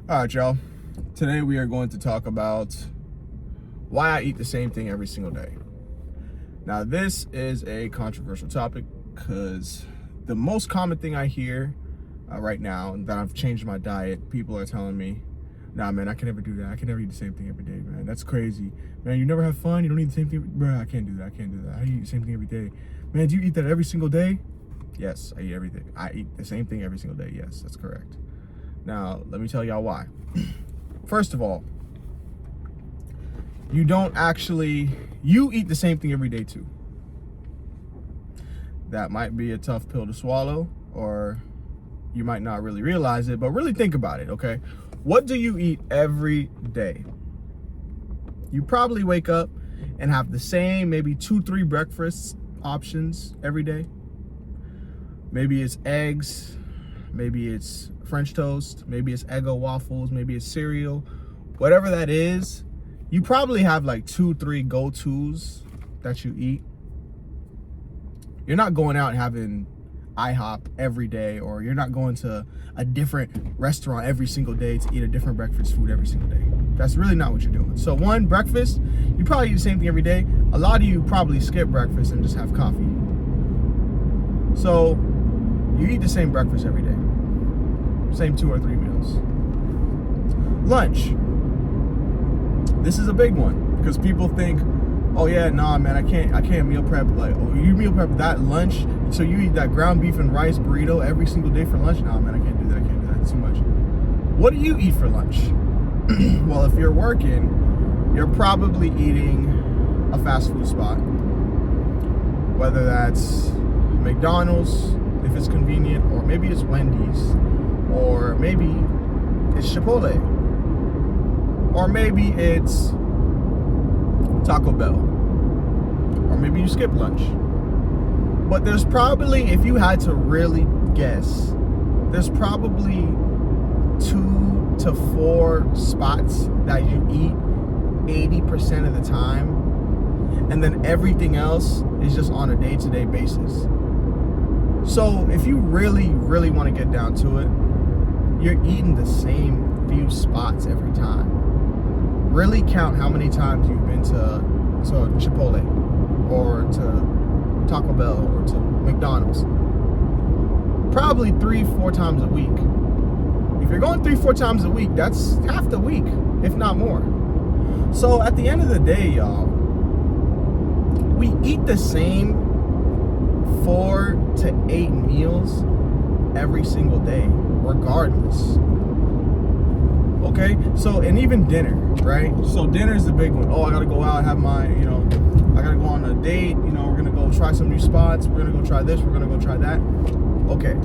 All right, y'all. Today we are going to talk about why I eat the same thing every single day. Now, this is a controversial topic because the most common thing I hear right now that I've changed my diet, people are telling me, nah, man, I can never do that. I can never eat the same thing every day, man. That's crazy. Man, you never have fun? You don't eat the same thing? Bro, I can't do that. I can't do that. I eat the same thing every day. Man, do you eat that every single day? Yes, I eat everything. I eat the same thing every single day. Yes, that's correct. Now, let me tell y'all why. First of all, you eat the same thing every day too. That might be a tough pill to swallow, or you might not really realize it, but really think about it, okay? What do you eat every day? You probably wake up and have the same, maybe 2-3 breakfast options every day. Maybe it's eggs, maybe it's French toast, maybe it's Eggo waffles, maybe it's cereal. Whatever that is, you probably have like 2-3 go-tos that you eat. You're not going out and having IHOP every day, or you're not going to a different restaurant every single day to eat a different breakfast food every single day. That's really not what you're doing. So one, breakfast, you probably eat the same thing every day. A lot of you probably skip breakfast and just have coffee. So you eat the same breakfast every day. Same 2 or 3 meals. Lunch. This is a big one because people think, oh yeah, nah, man, I can't meal prep. Like, oh, you meal prep that lunch, so you eat that ground beef and rice burrito every single day for lunch? Nah, man, I can't do that. I can't do that. It's too much. What do you eat for lunch? Well, if you're working, you're probably eating a fast food spot. Whether that's McDonald's, if it's convenient, or maybe it's Wendy's, or maybe it's Chipotle, or maybe it's Taco Bell, or maybe you skip lunch. But there's probably, if you had to really guess, there's probably 2 to 4 spots that you eat 80% of the time, and then everything else is just on a day-to-day basis. So if you really, really want to get down to it, you're eating the same few spots every time. Really count how many times you've been to Chipotle, or to Taco Bell, or to McDonald's. Probably 3-4 times a week. If you're going 3-4 times a week, that's half the week, if not more. So at the end of the day, y'all, we eat the same 4 to 8 meals every single day, regardless. Okay, so, and even dinner, right? So dinner is the big one. Oh, I gotta go out, have my, I gotta go on a date, we're gonna go try some new spots, we're gonna go try this, we're gonna go try that. Okay,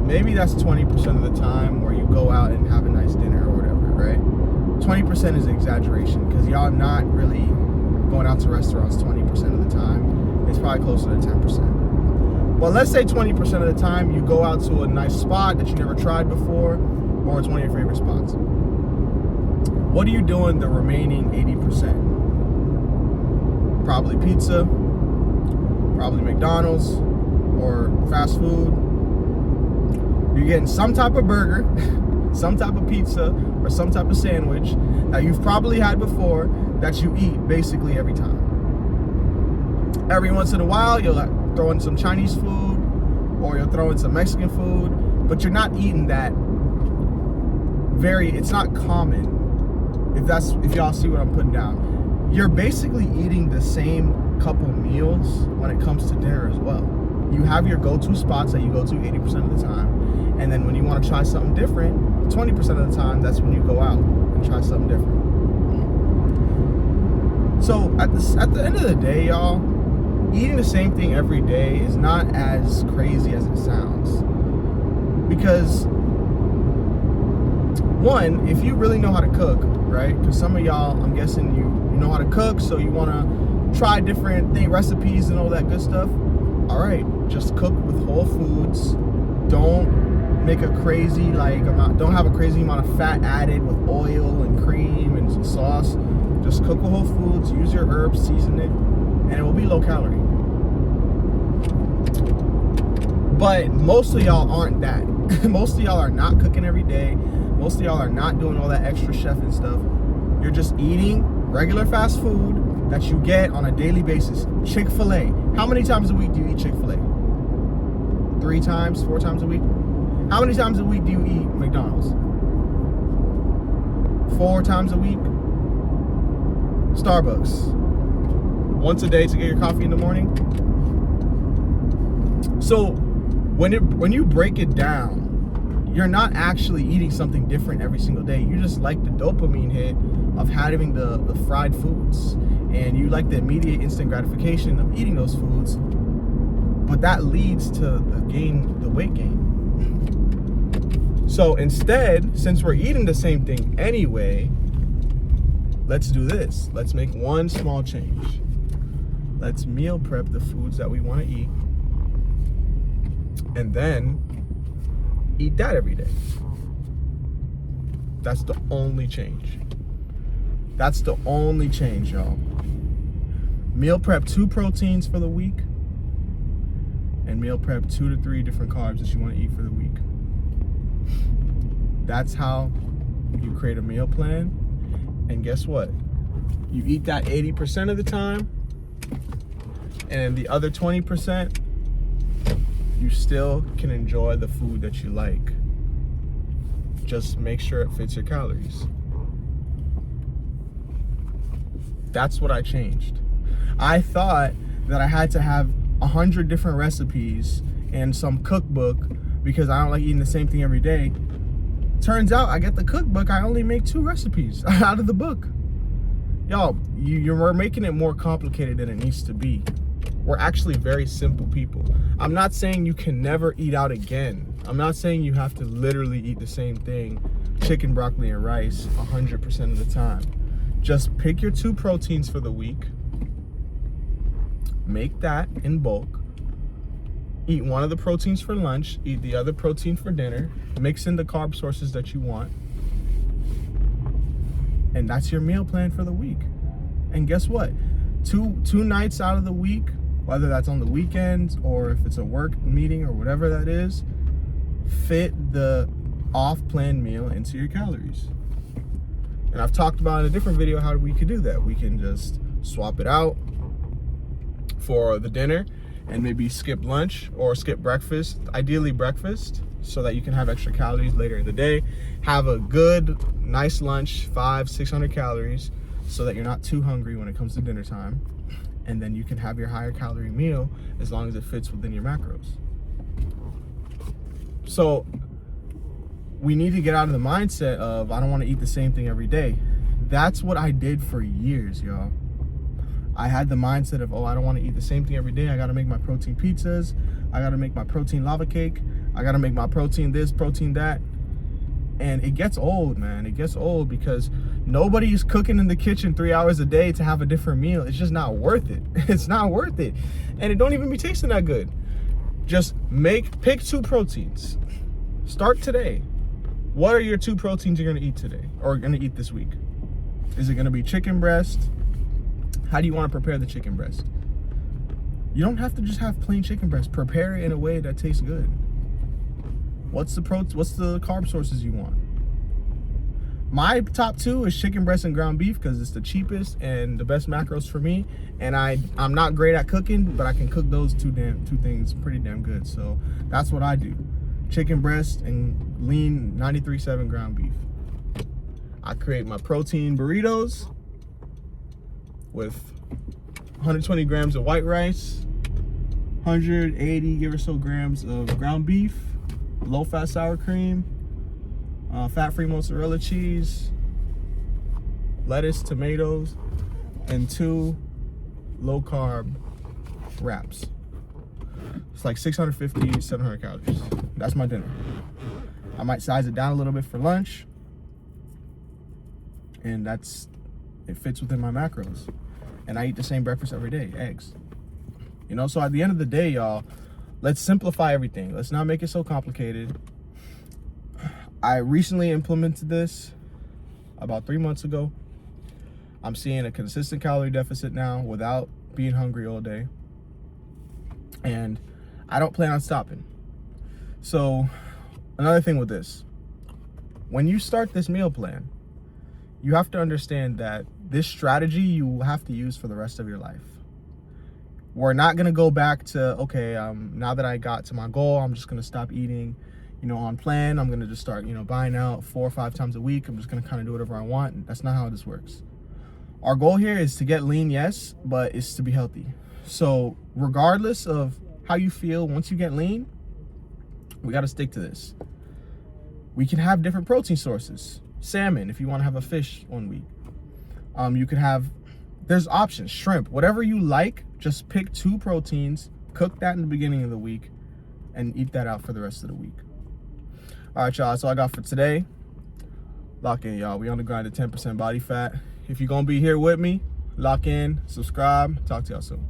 maybe that's 20% of the time where you go out and have a nice dinner or whatever, right? 20% is an exaggeration, because y'all not really going out to restaurants 20% of the time. It's probably closer to 10%. Well, let's say 20% of the time you go out to a nice spot that you never tried before, or it's one of your favorite spots. What are you doing the remaining 80%? Probably pizza, probably McDonald's, or fast food. You're getting some type of burger, some type of pizza, or some type of sandwich that you've probably had before that you eat basically every time. Every once in a while, you'll throw in some Chinese food, or you'll throw in some Mexican food, but you're not eating that it's not common. If y'all see what I'm putting down, you're basically eating the same couple meals when it comes to dinner as well. You have your go-to spots that you go to 80% of the time, and then when you want to try something different, 20% of the time, that's when you go out and try something different. So at the end of the day, y'all, eating the same thing every day is not as crazy as it sounds. Because one, if you really know how to cook, right? Because some of y'all, I'm guessing you know how to cook, so you want to try different recipes and all that good stuff. All right, just cook with whole foods. Don't make a crazy don't have a crazy amount of fat added with oil and cream and some sauce. Just cook with whole foods, use your herbs, season it, and it will be low calorie. But most of y'all aren't that. Most of y'all are not cooking every day. most of y'all are not doing all that extra chef and stuff. You're just eating regular fast food that you get on a daily basis. Chick-fil-A. How many times a week do you eat Chick-fil-A? 3 times, 4 times a week? How many times a week do you eat McDonald's? 4 times a week? Starbucks. Once a day to get your coffee in the morning? So when you break it down, you're not actually eating something different every single day. You just like the dopamine hit of having the fried foods, and you like the immediate instant gratification of eating those foods, but that leads to the weight gain. So instead, since we're eating the same thing anyway, let's do this. Let's make one small change. Let's meal prep the foods that we want to eat, and then eat that every day. That's the only change. That's the only change, y'all. Meal prep 2 proteins for the week, and meal prep 2 to 3 different carbs that you want to eat for the week. That's how you create a meal plan. And guess what? You eat that 80% of the time, and the other 20%, you still can enjoy the food that you like. Just make sure it fits your calories. That's what I changed. I thought that I had to have 100 different recipes and some cookbook because I don't like eating the same thing every day. Turns out I get the cookbook, I only make 2 recipes out of the book. Y'all, you're making it more complicated than it needs to be. We're actually very simple people. I'm not saying you can never eat out again. I'm not saying you have to literally eat the same thing, chicken, broccoli, and rice 100% of the time. Just pick your 2 proteins for the week, make that in bulk, eat one of the proteins for lunch, eat the other protein for dinner, mix in the carb sources that you want, and that's your meal plan for the week. And guess what? Two nights out of the week, whether that's on the weekends or if it's a work meeting or whatever that is, fit the off-plan meal into your calories. And I've talked about in a different video how we could do that. We can just swap it out for the dinner and maybe skip lunch or skip breakfast, ideally breakfast, so that you can have extra calories later in the day. Have a good, nice lunch, 500-600 calories, so that you're not too hungry when it comes to dinner time. And then you can have your higher calorie meal as long as it fits within your macros. So we need to get out of the mindset of, I don't want to eat the same thing every day. That's what I did for years, y'all. I had the mindset of, I don't want to eat the same thing every day. I got to make my protein pizzas. I got to make my protein lava cake. I got to make my protein this, protein that. And it gets old, man. It gets old because nobody's cooking in the kitchen 3 hours a day to have a different meal. It's just not worth it. It's not worth it. And it don't even be tasting that good. Just pick 2 proteins. Start today. What are your 2 proteins you're gonna eat today or gonna eat this week? Is it gonna be chicken breast? How do you wanna prepare the chicken breast? You don't have to just have plain chicken breast. Prepare it in a way that tastes good. What's the carb sources you want? My top 2 is chicken breast and ground beef because it's the cheapest and the best macros for me. And I'm not great at cooking, but I can cook those two things pretty damn good. So that's what I do. Chicken breast and lean 93.7 ground beef. I create my protein burritos with 120 grams of white rice, 180 give or so grams of ground beef, low-fat sour cream, fat-free mozzarella cheese, lettuce, tomatoes, and 2 low-carb wraps. It's like 650, 700 calories. That's my dinner. I might size it down a little bit for lunch, and it fits within my macros. And I eat the same breakfast every day, eggs. You know, so at the end of the day, y'all, let's simplify everything. Let's not make it so complicated. I recently implemented this about 3 months ago. I'm seeing a consistent calorie deficit now without being hungry all day. And I don't plan on stopping. So another thing with this, when you start this meal plan, you have to understand that this strategy you will have to use for the rest of your life. We're not gonna go back to, okay, now that I got to my goal, I'm just gonna stop eating, on plan. I'm gonna just start, buying out 4 or 5 times a week. I'm just gonna kind of do whatever I want. That's not how this works. Our goal here is to get lean, yes, but it's to be healthy. So regardless of how you feel once you get lean, we gotta stick to this. We can have different protein sources. Salmon, if you wanna have a fish one week. You could have, there's options, shrimp, whatever you like, just pick 2 proteins, cook that in the beginning of the week, and eat that out for the rest of the week. All right, y'all, that's all I got for today. Lock in, y'all. We on the grind to 10% body fat. If you're gonna be here with me, lock in, subscribe, talk to y'all soon.